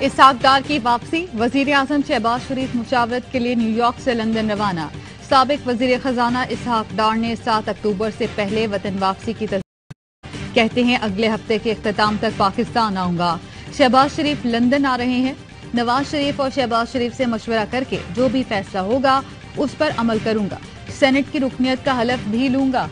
इसहाक डार की वापसी। वजीर आजम शहबाज शरीफ मुशावरत के लिए न्यूयॉर्क से लंदन रवाना। साबिक वजीर खजाना इसहाक डार ने 7 अक्टूबर से पहले वतन वापसी की तजवीज़। कहते हैं अगले हफ्ते के इख्तिताम तक पाकिस्तान आऊंगा। शहबाज शरीफ लंदन आ रहे हैं। नवाज शरीफ और शहबाज शरीफ से मशवरा करके जो भी फैसला होगा उस पर अमल करूंगा। सेनेट की रुकनियत का हलफ भी लूंगा।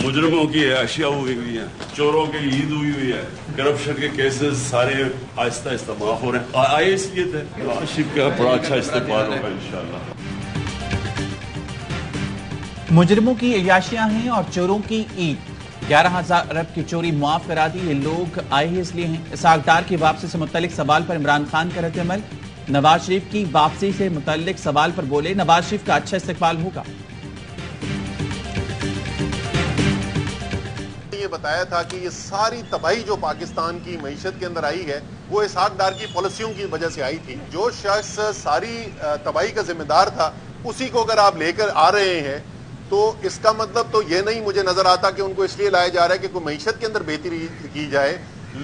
मुजरिमों की अशिया हुई है, चोरों की ईद हुई है, करप्शन के केसेस सारे आहिस्ता आहिस्ता माफ हो रहे हैं। आए इसलिए थे आशिफ का बड़ा अच्छा इस्तेमाल होगा इंशाल्लाह। मुजरिमों की अयाशियां हैं और चोरों की ईद। 11,000 अरब की चोरी मुआफ करा दी। ये लोग आए ही इसलिए हैं। इसहाक डार की वापसी से मुतल्लिक सवाल पर इमरान खान का रद्द-ए-अमल। नवाज शरीफ की वापसी से मुतल्लिक सवाल पर बोले, नवाज शरीफ का अच्छा इस्तेमाल होगा। ये बताया था कि ये सारी तबाही जो पाकिस्तान की मईशत के अंदर आई है वो इसहाक डार की पॉलिसियों की वजह से आई थी। जो शख्स सारी तबाही का जिम्मेदार था उसी को अगर आप लेकर आ रहे हैं तो इसका मतलब तो ये नहीं मुझे नजर आता कि उनको इसलिए लाया जा रहा है कि कोई मईशत के अंदर बेहतरी की जाए,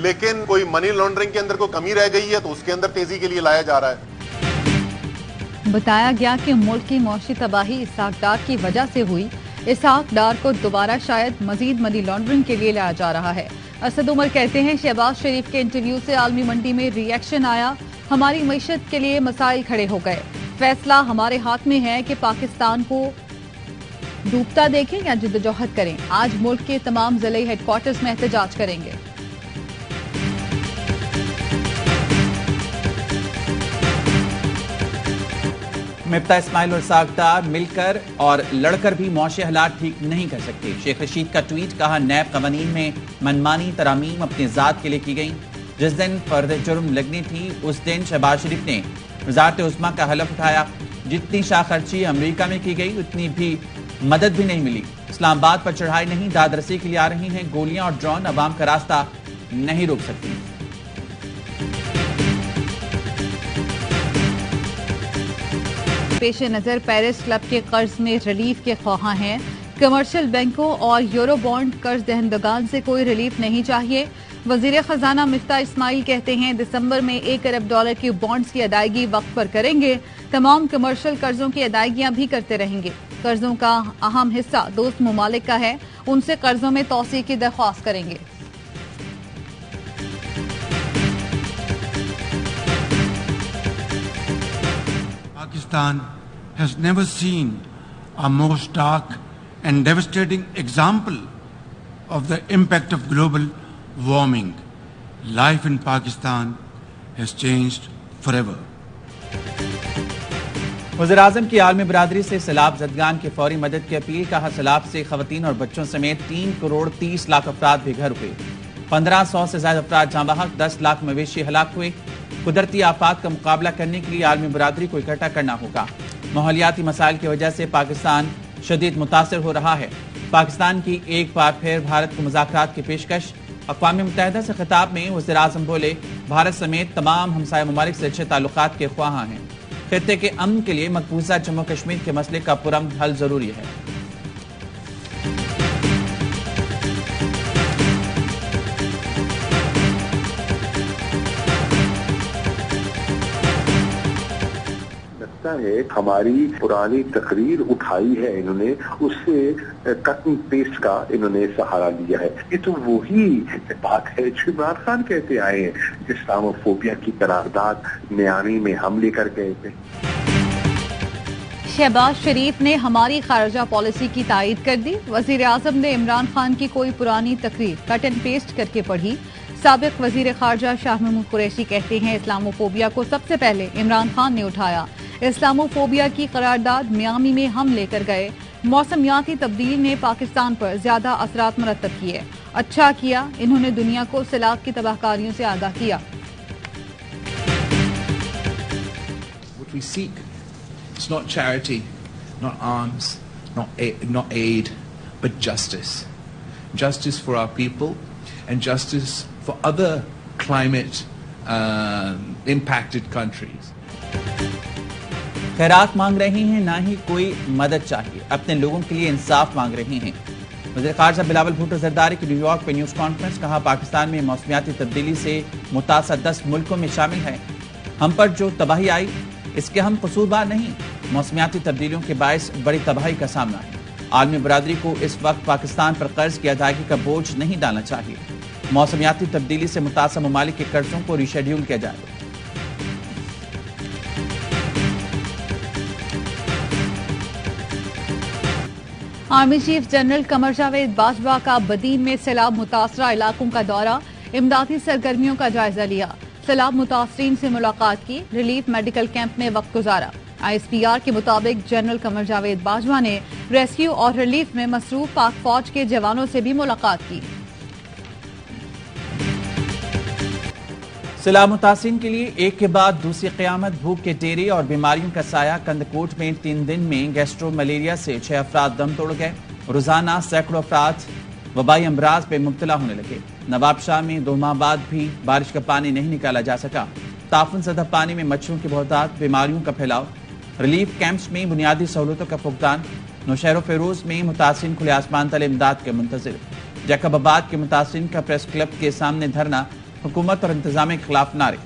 लेकिन कोई मनी लॉन्ड्रिंग के अंदर कोई कमी रह गई है तो उसके अंदर तेजी के लिए लाया जा रहा है। बताया गया कि मुल्क की मौशी तबाही इसहाक डार की वजह से हुई। इसहाक डार को दोबारा शायद मजीद मनी लॉन्ड्रिंग के लिए लाया जा रहा है। असद उमर कहते हैं शहबाज शरीफ के इंटरव्यू से आलमी मंडी में रिएक्शन आया। हमारी मईशत के लिए मसाइल खड़े हो गए। फैसला हमारे हाथ में है कि पाकिस्तान को डूबता देखें या जद्दोजहद करें। आज मुल्क के तमाम जिले हेडक्वार्टर्स में एहतजाज करेंगे। मिफ्ता इस्माइल और इसहाक डार मिलकर और लड़कर भी मौशी हालात ठीक नहीं कर सकते। शेख रशीद का ट्वीट, कहा नैब कवानीन में मनमानी तरामीम अपनी जात के लिए की गई। जिस दिन फर्द जुर्म लगनी थी उस दिन शहबाज शरीफ ने वजारत उस्मा का हलफ उठाया। जितनी शाह खर्ची अमरीका में की गई उतनी भी मदद भी नहीं मिली। इस्लामाबाद पर चढ़ाई नहीं, दादरसी के लिए आ रही हैं गोलियां और ड्रोन। अवाम का रास्ता नहीं रोक सकती। पेश नजर पेरिस क्लब के कर्ज में रिलीफ के ख्वाहां हैं। कमर्शियल बैंकों और यूरो बॉन्ड कर्ज दहंदगान से कोई रिलीफ नहीं चाहिए। वजीर खजाना मिफ्ता इस्माइल कहते हैं दिसंबर में $1 अरब की बॉन्ड्स की अदायगी वक्त पर करेंगे। तमाम कमर्शियल कर्जों की अदायगियां भी करते रहेंगे। कर्जों का अहम हिस्सा दोस्त मुमालिक का है, उनसे कर्जों में तौसी की दरख्वास्त करेंगे। Pakistan has never seen a more stark and devastating example of the impact of global warming. Life in Pakistan has changed forever. वज़ीर-ए-आज़म की आलमी बरादरी से सैलाब ज़दगान की फौरी मदद की अपील। कहा सैलाब से खवातीन और बच्चों समेत 3 करोड़ 30 लाख अफराद बेघर हुए। 1500 से ज्यादा अफराद जाँ बहक, 10 लाख मवेशी हलाक हुए। कुदरती आफात का मुकाबला करने के लिए आलमी बरादरी को इकट्ठा करना होगा। माहौलियाती मसाइल की वजह से पाकिस्तान शदीद मुतासर हो रहा है। पाकिस्तान की एक बार फिर भारत को मुज़ाकरात की पेशकश। अक़वाम मुत्तहिदा से खिताब में वज़ीर-ए-आज़म बोले, भारत समेत तमाम हमसाया ममालिक से अच्छे ताल्लुकात के ख्वाहां हैं। खित्ते के अमन के लिए मकबूजा जम्मू कश्मीर के मसले का पुरअमन हल जरूरी है। लगता है हमारी पुरानी तकरीर उठाई है इन्होंने, उससे कट एंड पेस्ट का इन्होंने सहारा लिया है। ये तो वही बात है जो इमरान खान कहते आए हैं, इस्लामोफोबिया की करारदाद मियामी में हम लेकर गए थे। शहबाज शरीफ ने हमारी खारजा पॉलिसी की तायद कर दी। वजीर आजम ने इमरान खान की कोई पुरानी तकरीर कट एंड पेस्ट करके पढ़ी। साबिक वजीर खारजा शाह महमूद कुरैशी कहते हैं इस्लामोफोबिया को सबसे पहले इमरान खान ने उठाया। इस्लामोफोबिया की करारदाद मियामी में हम लेकर गए। मौसमियाती तब्दीली ने पाकिस्तान पर ज्यादा असरात मुरतब किए। अच्छा किया इन्होंने दुनिया को सैलाब की तबाहकारियों से आगाह किया। It's not charity, not arms, not aid, but justice. Justice for our people and justice for other climate impacted countries. खैरात मांग रही हैं, ना ही कोई मदद चाहिए। अपने लोगों के लिए इंसाफ मांग रही हैं। वज़ीर ख़ारजा बिलावल भुट्टो ज़रदारी की न्यूयॉर्क में न्यूज़ कॉन्फ्रेंस, कहा पाकिस्तान में मौसमियाती तब्दीली से मुतासर 10 मुल्कों में शामिल है। हम पर जो तबाही आई इसके हम कसूरवार नहीं, मौसमियाती तब्दीलियों के बायस बड़ी तबाही का सामना है। आलमी बरादरी को इस वक्त पाकिस्तान पर कर्ज की अदायगी का बोझ नहीं डालना चाहिए। मौसमियाती तब्दीली से मुतासर ममालिक के कर्जों को रिशेड्यूल किया जाए। Army chief general Qamar Javed Bajwa का बदीन में सैलाब मुतासरा इलाकों का दौरा, इमदादी सरगर्मियों का जायजा लिया, सैलाब मुतासरीन से मुलाकात की, रिलीफ मेडिकल कैंप में वक्त गुजारा। ISPR के मुताबिक जनरल कमर जावेद बाजवा ने रेस्क्यू और रिलीफ में मसरूफ पाक फौज के जवानों से भी मुलाकात की। सैलाब मुतासिन के लिए एक के बाद दूसरी क़यामत, भूख के डेरे और बीमारियों का साया। कंदकोट में 3 दिन में गैस्ट्रो मलेरिया से 6 अफराद दम तोड़ गए। रोजाना सैकड़ों अफराद वबाई अमराज पे मुब्तला होने लगे। नवाबशाह में 2 माह बाद भी बारिश का पानी नहीं निकाला जा सका। ताफुन ज़दा पानी में मच्छरों की बहुतात, बीमारियों का फैलाव। रिलीफ कैंप्स में बुनियादी सहूलतों का फुकदान। नौशहर फेरोज में मुतासिन खुले आसमान तले इमदाद के मुंतजिर। जैकबाबाद के मुतासिन का प्रेस क्लब के सामने धरना, हुकूमत और इंतजाम के खिलाफ नारे।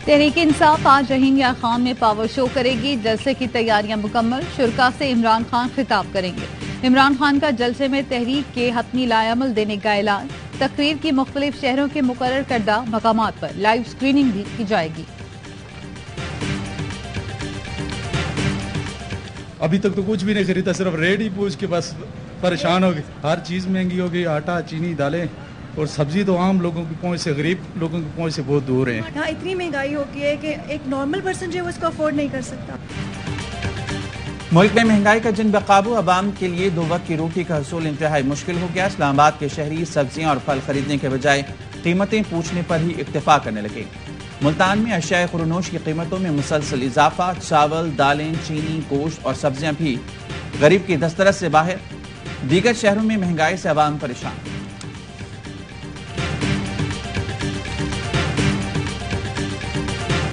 तहरीक इंसाफ आज रहींगा खान में पावर शो करेगी। जलसे की तैयारियां मुकम्मल, शुरका से इमरान खान खिताब करेंगे। इमरान खान का जलसे में तहरीक के हतमी लाएअमल देने का ऐलान। तकरीर की मुख्तलिफ शहरों के मुकर्रर करदा मकामात पर लाइव स्क्रीनिंग भी की जाएगी। अभी तक तो कुछ भी नहीं खरीदा, सिर्फ रेट ही पूछ के बस परेशान हो गए। हर चीज़ महंगी हो गई, आटा, चीनी, दालें और सब्जी तो आम लोगों की पहुंच से, गरीब लोगों की पहुंच से बहुत दूर है। हाँ, इतनी महंगाई हो गई है कि एक नॉर्मल पर्सन जो है वो इसको अफोर्ड नहीं कर सकता। मुल्क में महंगाई का जिन बेकाबू, अवाम के लिए 2 वक्त की रोटी का हसूल इंतहाई मुश्किल हो गया। इस्लामाबाद के शहरी सब्जियां और फल खरीदने के बजाय कीमतें पूछने पर ही इक्तफा करने लगे। मुल्तान में अशिया खुरनोश की कीमतों में मुसलसल इजाफा। चावल, दालें, चीनी, गोश्त और सब्जियां भी गरीब की दस्तरस से बाहर। दीगर शहरों में महंगाई से अवाम परेशान।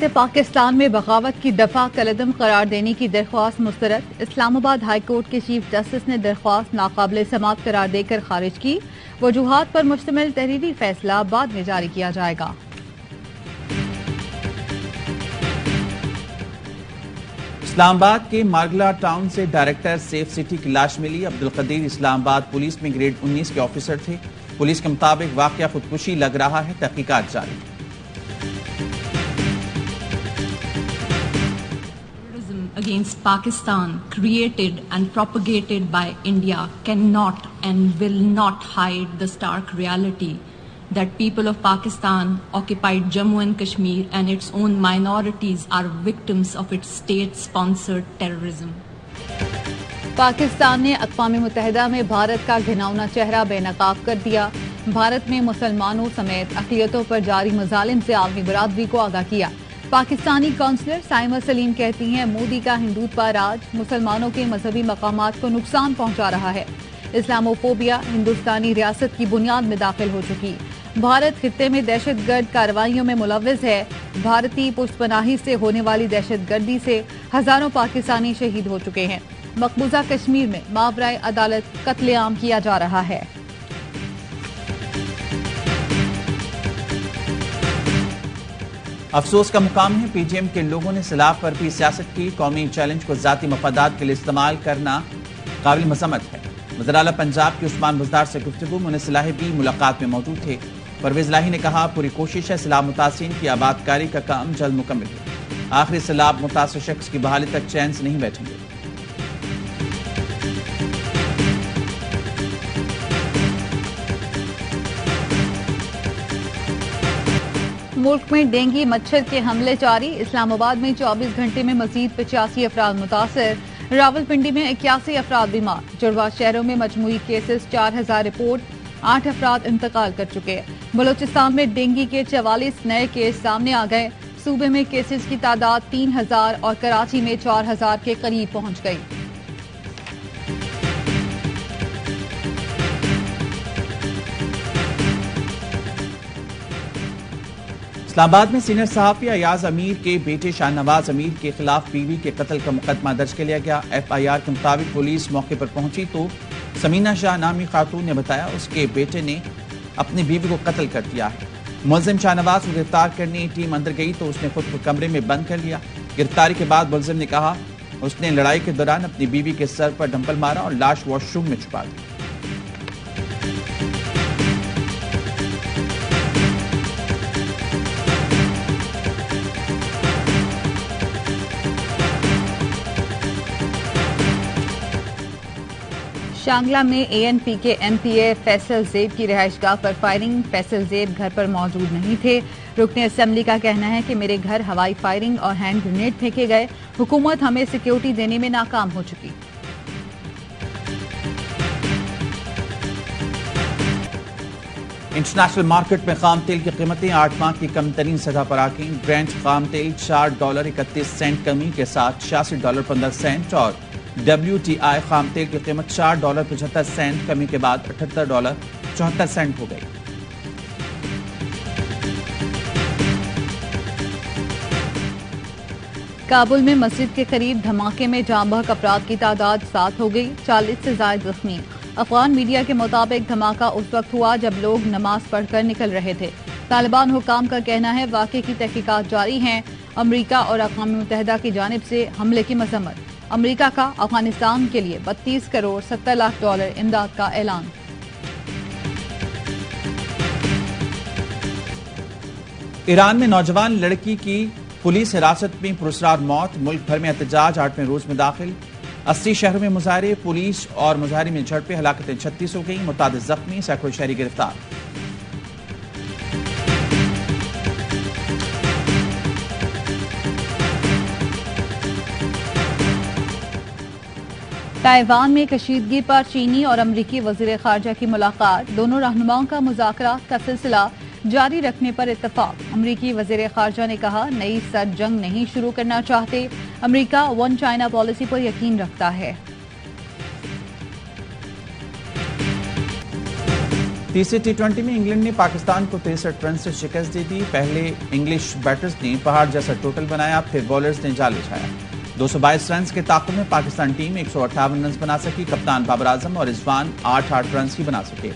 पाकिस्तान में बगावत की दफा कलदम करार देने की दरख्वास्त मुस्तरद। इस्लामाबाद हाई कोर्ट के चीफ जस्टिस ने दरख्वास्त नाकाबिल समात करार देकर खारिज की। वजूहात पर मुश्तमिल तहरीरी फैसला बाद में जारी किया जाएगा। इस्लामाबाद के मार्गला टाउन से डायरेक्टर सेफ सिटी की लाश मिली। अब्दुल कदीर इस्लामाबाद पुलिस में ग्रेड 19 के ऑफिसर थे। पुलिस के मुताबिक वाकया खुदकुशी लग रहा है, तहकीकात जारी। Against Pakistan created and propagated by India cannot and will not hide the stark reality that people of Pakistan occupied Jammu and Kashmir and its own minorities are victims of its state-sponsored terrorism. Pakistan ने अक़वाम मुत्तहिदा में भारत का घिनौना चेहरा बेनकाब कर दिया। भारत में मुसलमानों समेत अक़लियतों पर जारी मज़ालिम से आलमी बरादरी को आगाह किया। पाकिस्तानी काउंसलर साइमा सलीम कहती हैं, मोदी का हिंदुत्व राज मुसलमानों के मजहबी मकामात को नुकसान पहुंचा रहा है। इस्लामोफोबिया हिंदुस्तानी रियासत की बुनियाद में दाखिल हो चुकी। भारत खित्ते में दहशतगर्द कार्रवाइयों में मुलव्विस है। भारतीय पुष्पनाही से होने वाली दहशतगर्दी से हजारों पाकिस्तानी शहीद हो चुके हैं। मकबूजा कश्मीर में मावराए अदालत कत्लेआम किया जा रहा है। अफसोस का मुकाम है, PGM के लोगों ने सैलाब पर भी सियासत की। कौमी चैलेंज को जाती मफादात के लिए इस्तेमाल करना काबिल मजम्मत है। वज़ीर आला पंजाब के उस्मान बुज़दार से गुफ्तगू। मुनीस इलाही भी मुलाकात में मौजूद थे। परवेज इलाही ने कहा, पूरी कोशिश है सैलाब मुतासिन की आबादकारी का काम जल्द मुकम्मल हो। आखिरी सैलाब मुतासिर शख्स की बहाली तक चैन से नहीं बैठेंगे। मुल्क में डेंगू मच्छर के हमले जारी। इस्लामाबाद में 24 घंटे में मजीद 85 अफराद मुतासर। रावलपिंडी में 81 अफराद बीमार। जुड़वा शहरों में मजमूई केसेस 4000 रिपोर्ट। 8 अफराद इंतकाल कर चुके हैं। बलोचिस्तान में डेंगू के 44 नए केस सामने आ गए। सूबे में केसेस की तादाद 3000 और कराची में 4000 के करीब पहुंच गई। इस्लामाबाद में सीनियर सहाफी अयाज अमीर के बेटे शाहनवाज अमीर के खिलाफ बीवी के कत्ल का मुकदमा दर्ज कर लिया गया। FIR के मुताबिक पुलिस मौके पर पहुंची तो समीना शाह नामी खातून ने बताया उसके बेटे ने अपनी बीवी को कत्ल कर दिया है। मुलजिम शाहनवाज को गिरफ्तार करने टीम अंदर गई तो उसने खुद को कमरे में बंद कर लिया। गिरफ्तारी के बाद मुलजिम ने कहा उसने लड़ाई के दौरान अपनी बीवी के सर पर डंपल मारा और लाश वॉशरूम में छुपा दी। शांगला में ANP के MPA फैसल जेब की रिहाइशगाह पर फायरिंग। फैसल जेब घर पर मौजूद नहीं थे। रुकने असेंबली का कहना है कि मेरे घर हवाई फायरिंग और हैंड ग्रेनेड फेंके गए। हुकूमत हमें सिक्योरिटी देने में नाकाम हो चुकी। इंटरनेशनल मार्केट में खाम तेल की कीमतें 8 माह की कम तरीन सतह पर आ गई। ब्रेंट खाम तेल $4.31 कमी के साथ $66.15 और WTI खाम तेल की कीमत $4.75 कमी के बाद $78.74 हो गई। काबुल में मस्जिद के करीब धमाके में जाँ बहक अफराद की तादाद 7 हो गई, 40 से ज्यादा जख्मी। अफगान मीडिया के मुताबिक धमाका उस वक्त हुआ जब लोग नमाज पढ़कर निकल रहे थे। तालिबान हुकाम का कहना है वाक़े की तहकीकात जारी हैं। अमरीका और अक़वाम मुत्तहिदा की जानिब से हमले की मजम्मत। अमरीका का अफगानिस्तान के लिए $32 करोड़ 70 लाख इमदाद का ऐलान। ईरान में नौजवान लड़की की पुलिस हिरासत में पुरस्कार मौत। मुल्क भर में एहतजाज 8वें रोज में दाखिल। 80 शहरों में मुजाहरे, पुलिस और मुजाहरे में झड़पें, हलाकतें 36 हो गई, मुतादिद जख्मी, सैकड़ों शहरी गिरफ्तार। ताइवान में कशीदगी पर चीनी और अमरीकी वजीर खारजा की मुलाकात। दोनों रहनुमाओं का मुज़ाकरात का सिलसिला जारी रखने पर इत्तफाक। अमरीकी वजीर खारजा ने कहा नई सर्द जंग नहीं शुरू करना चाहते। अमरीका वन चाइना पॉलिसी पर यकीन रखता है। तीसरे T20 में इंग्लैंड ने पाकिस्तान को 63 रन से शिकस्त दे दी। पहले इंग्लिश बैटर्स ने पहाड़ जैसा टोटल बनाया, फिर बॉलर्स ने जाल बिछाया। 222 रन के ताक़ुब में पाकिस्तान टीम 158 रन बना सकी। कप्तान बाबर आजम और रिजवान 8 रन ही बना सके।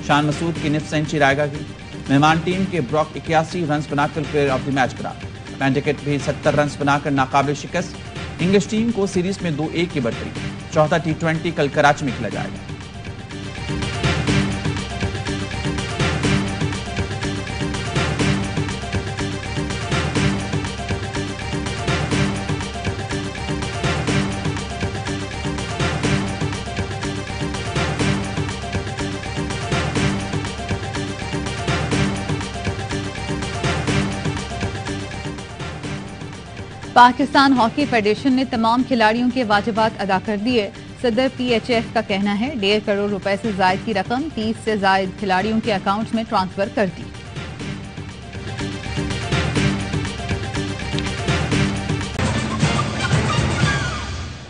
शान मसूद की निफ सेंचुरी रायगा की। मेहमान टीम के ब्रॉक 81 रन बनाकर प्लेयर ऑफ द मैच करा। पैंटिकेट भी 70 रन बनाकर नाकाबिल शिकस्त। इंग्लिश टीम को सीरीज में 2-1 की बढ़ती। चौथा T20 कल कराची में खेला जाएगा। पाकिस्तान हॉकी फेडरेशन ने तमाम खिलाड़ियों के वाजिबात अदा कर दिए। सदर PHF का कहना है 1.5 करोड़ रुपए से जायद की रकम 30 से जायद खिलाड़ियों के अकाउंट्स में ट्रांसफर कर दी।